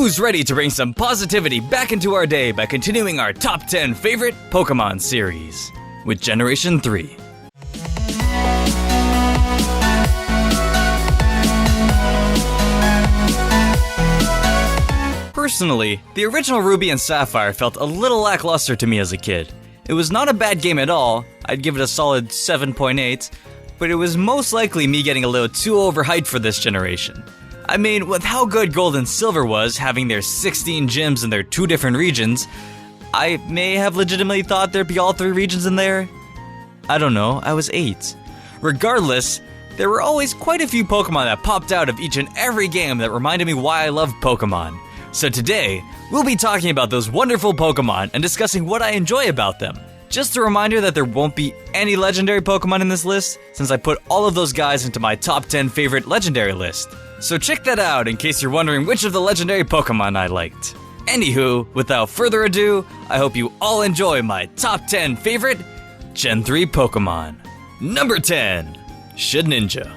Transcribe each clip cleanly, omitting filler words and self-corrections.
Who's ready to bring some positivity back into our day by continuing our top 10 favorite Pokemon series with Generation 3? Personally, the original Ruby and Sapphire felt a little lackluster to me as a kid. It was not a bad game at all, I'd give it a solid 7.8, but it was most likely me getting a little too overhyped for this generation. I mean, with how good Gold and Silver was, having their 16 gyms in their 2 different regions, I may have legitimately thought there'd be all 3 regions in there. I don't know, I was 8. Regardless, there were always quite a few Pokemon that popped out of each and every game that reminded me why I loved Pokemon. So today, we'll be talking about those wonderful Pokemon and discussing what I enjoy about them. Just a reminder that there won't be any legendary Pokemon in this list, since I put all of those guys into my top 10 favorite legendary list. So check that out in case you're wondering which of the legendary Pokemon I liked. Anywho, without further ado, I hope you all enjoy my top 10 favorite Gen 3 Pokemon. Number 10, Shedinja.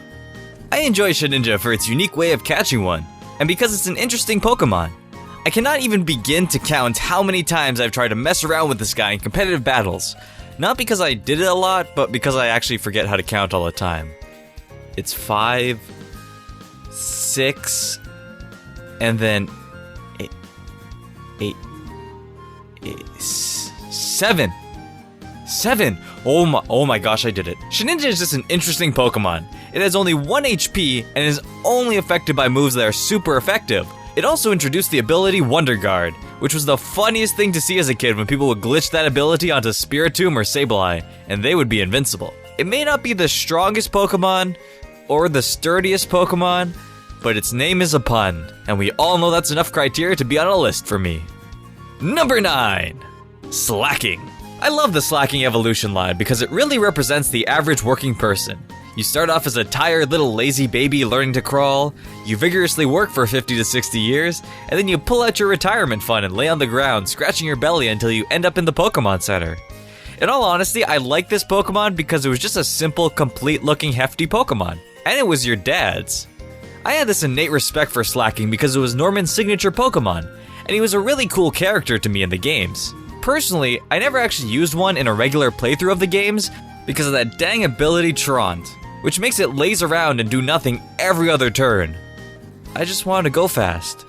I enjoy Shedinja for its unique way of catching one, and because it's an interesting Pokemon. I cannot even begin to count how many times I've tried to mess around with this guy in competitive battles. Not because I did it a lot, but because I actually forget how to count all the time. It's 5, 6, and then 7. 7! Oh my gosh, I did it. Shedinja is just an interesting Pokemon. It has only 1 HP and is only affected by moves that are super effective. It also introduced the ability Wonder Guard, which was the funniest thing to see as a kid when people would glitch that ability onto Spiritomb or Sableye, and they would be invincible. It may not be the strongest Pokemon, or the sturdiest Pokemon, but its name is a pun, and we all know that's enough criteria to be on a list for me. Number 9, Slacking. I love the Slacking evolution line because it really represents the average working person. You start off as a tired little lazy baby learning to crawl, you vigorously work for 50 to 60 years, and then you pull out your retirement fund and lay on the ground, scratching your belly until you end up in the Pokemon Center. In all honesty, I like this Pokemon because it was just a simple, complete-looking, hefty Pokemon. And it was your dad's. I had this innate respect for Slacking because it was Norman's signature Pokemon, and he was a really cool character to me in the games. Personally, I never actually used one in a regular playthrough of the games because of that dang ability Trant, which makes it laze around and do nothing every other turn. I just wanted to go fast.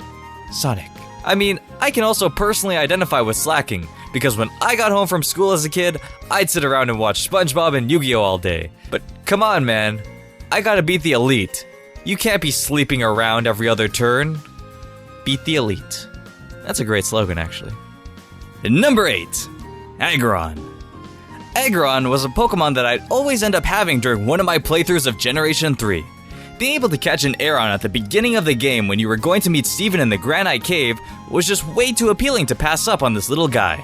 Sonic. I mean, I can also personally identify with Slacking, because when I got home from school as a kid, I'd sit around and watch SpongeBob and Yu-Gi-Oh all day. But come on, man. I gotta beat the elite. You can't be sleeping around every other turn. Beat the elite. That's a great slogan, actually. And number 8, Agron. Agron was a Pokemon that I'd always end up having during one of my playthroughs of Generation 3. Being able to catch an Aeron at the beginning of the game when you were going to meet Steven in the Granite Cave was just way too appealing to pass up on this little guy.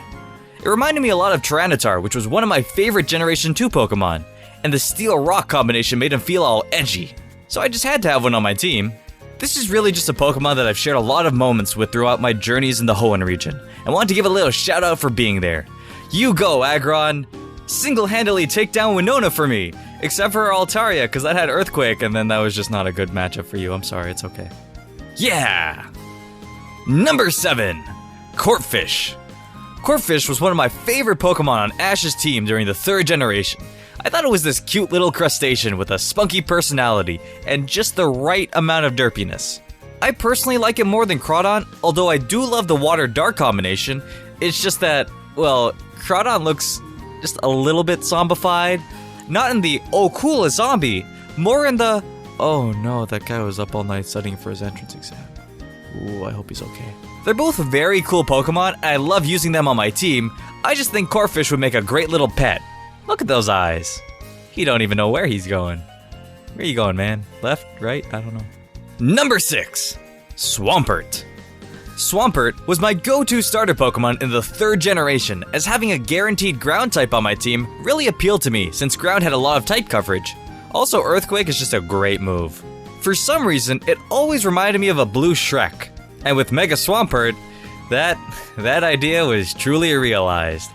It reminded me a lot of Tyranitar, which was one of my favorite Generation 2 Pokemon, and the Steel-Rock combination made him feel all edgy. So I just had to have one on my team. This is really just a Pokemon that I've shared a lot of moments with throughout my journeys in the Hoenn region, and want to give a little shout out for being there. You go, Agron! Single-handedly take down Winona for me, except for Altaria, because that had Earthquake, and then that was just not a good matchup for you. I'm sorry, it's okay. Yeah! Number 7, Corphish. Corphish was one of my favorite Pokemon on Ash's team during the 3rd generation. I thought it was this cute little crustacean with a spunky personality and just the right amount of derpiness. I personally like it more than Crawdon, although I do love the water-dark combination. It's just that, well, Crawdon looks just a little bit zombified. Not in the, oh cool, a zombie, more in the, oh no, that guy was up all night studying for his entrance exam. Ooh, I hope he's okay. They're both very cool Pokemon, and I love using them on my team. I just think Corphish would make a great little pet. Look at those eyes. He don't even know where he's going. Where you going, man? Left? Right? I don't know. Number 6, Swampert. Swampert was my go-to starter Pokemon in the 3rd generation, as having a guaranteed ground type on my team really appealed to me since ground had a lot of type coverage. Also, Earthquake is just a great move. For some reason, it always reminded me of a blue Shrek. And with Mega Swampert, that idea was truly realized.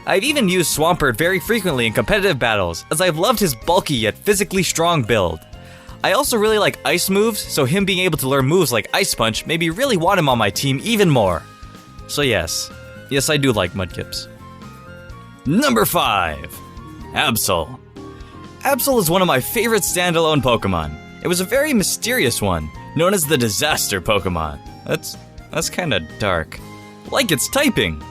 I've even used Swampert very frequently in competitive battles, as I've loved his bulky yet physically strong build. I also really like ice moves, so him being able to learn moves like Ice Punch made me really want him on my team even more. So yes, I do like Mudkips. Number 5. Absol. Absol is one of my favorite standalone Pokemon. It was a very mysterious one, known as the Disaster Pokemon. That's kinda dark. Like its typing.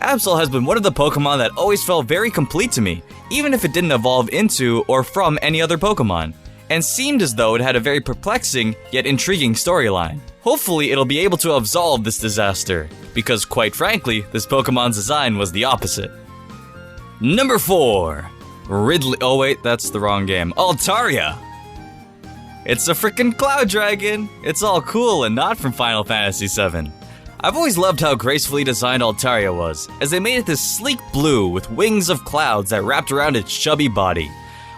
Absol has been one of the Pokemon that always felt very complete to me, even if it didn't evolve into or from any other Pokemon, and seemed as though it had a very perplexing yet intriguing storyline. Hopefully it'll be able to absolve this disaster, because quite frankly, this Pokemon's design was the opposite. Number 4. Ridley. Oh wait, that's the wrong game. Altaria. It's a freaking cloud dragon. It's all cool and not from Final Fantasy VII. I've always loved how gracefully designed Altaria was, as they made it this sleek blue with wings of clouds that wrapped around its chubby body.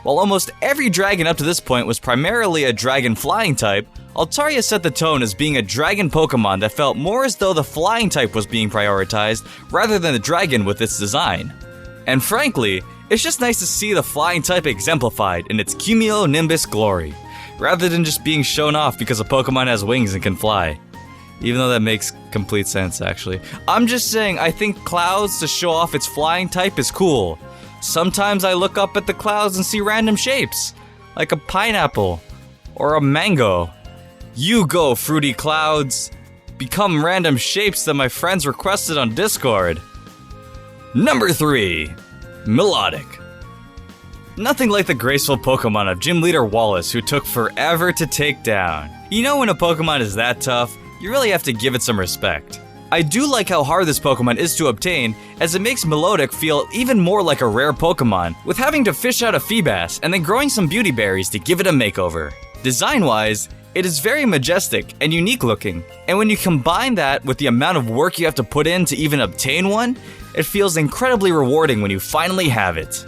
While almost every dragon up to this point was primarily a dragon flying type, Altaria set the tone as being a dragon Pokemon that felt more as though the flying type was being prioritized rather than the dragon with its design. And frankly, it's just nice to see the flying type exemplified in its cumulonimbus glory, rather than just being shown off because a Pokemon has wings and can fly. Even though that makes complete sense, actually. I'm just saying, I think clouds to show off its flying type is cool. Sometimes I look up at the clouds and see random shapes, like a pineapple or a mango. You go, fruity clouds. Become random shapes that my friends requested on Discord. Number 3. Melodic. Nothing like the graceful Pokemon of Gym Leader Wallace, who took forever to take down. You know when a Pokemon is that tough, you really have to give it some respect. I do like how hard this Pokemon is to obtain, as it makes Melodic feel even more like a rare Pokemon, with having to fish out a Feebas and then growing some beauty berries to give it a makeover. Design-wise, it is very majestic and unique looking, and when you combine that with the amount of work you have to put in to even obtain one, it feels incredibly rewarding when you finally have it.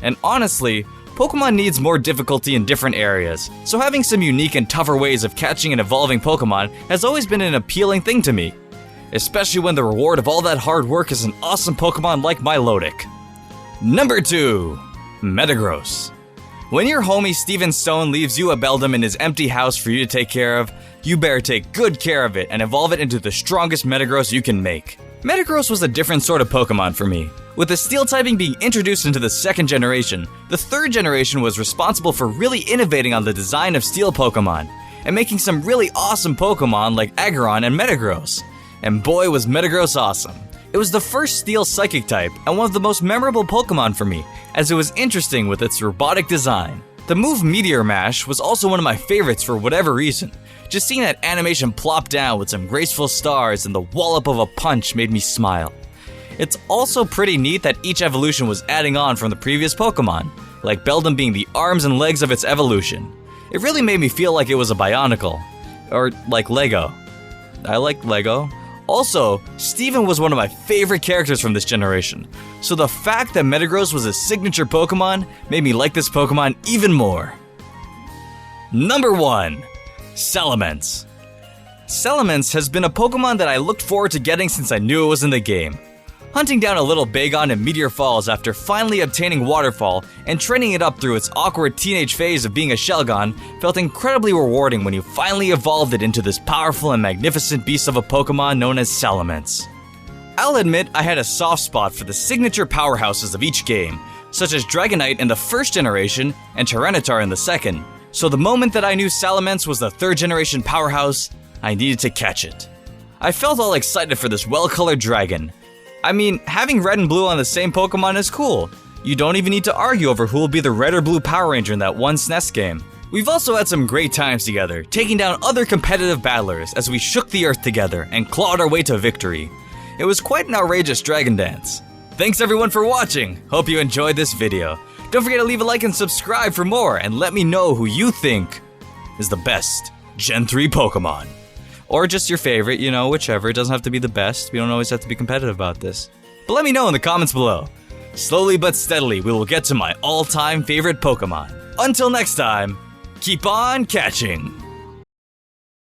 And honestly, Pokemon needs more difficulty in different areas, so having some unique and tougher ways of catching and evolving Pokemon has always been an appealing thing to me. Especially when the reward of all that hard work is an awesome Pokemon like Milotic. Number 2. Metagross. When your homie Steven Stone leaves you a Beldum in his empty house for you to take care of, you better take good care of it and evolve it into the strongest Metagross you can make. Metagross was a different sort of Pokemon for me. With the Steel typing being introduced into the 2nd generation, the 3rd generation was responsible for really innovating on the design of Steel Pokemon, and making some really awesome Pokemon like Agron and Metagross. And boy was Metagross awesome. It was the first Steel Psychic type, and one of the most memorable Pokemon for me, as it was interesting with its robotic design. The move Meteor Mash was also one of my favorites for whatever reason. Just seeing that animation plop down with some graceful stars and the wallop of a punch made me smile. It's also pretty neat that each evolution was adding on from the previous Pokemon, like Beldum being the arms and legs of its evolution. It really made me feel like it was a Bionicle, or like Lego. I like Lego. Also, Steven was one of my favorite characters from this generation, so the fact that Metagross was a signature Pokemon made me like this Pokemon even more. Number 1. Salamence. Salamence has been a Pokemon that I looked forward to getting since I knew it was in the game. Hunting down a little Bagon in Meteor Falls after finally obtaining Waterfall and training it up through its awkward teenage phase of being a Shelgon felt incredibly rewarding when you finally evolved it into this powerful and magnificent beast of a Pokemon known as Salamence. I'll admit I had a soft spot for the signature powerhouses of each game, such as Dragonite in the 1st generation and Tyranitar in the 2nd, so the moment that I knew Salamence was the 3rd generation powerhouse, I needed to catch it. I felt all excited for this well-colored dragon. I mean, having red and blue on the same Pokemon is cool. You don't even need to argue over who will be the red or blue Power Ranger in that one SNES game. We've also had some great times together, taking down other competitive battlers as we shook the earth together and clawed our way to victory. It was quite an outrageous dragon dance. Thanks everyone for watching. Hope you enjoyed this video. Don't forget to leave a like and subscribe for more, and let me know who you think is the best Gen 3 Pokemon. Or just your favorite, you know, whichever. It doesn't have to be the best. We don't always have to be competitive about this. But let me know in the comments below. Slowly but steadily, we will get to my all-time favorite Pokemon. Until next time, keep on catching!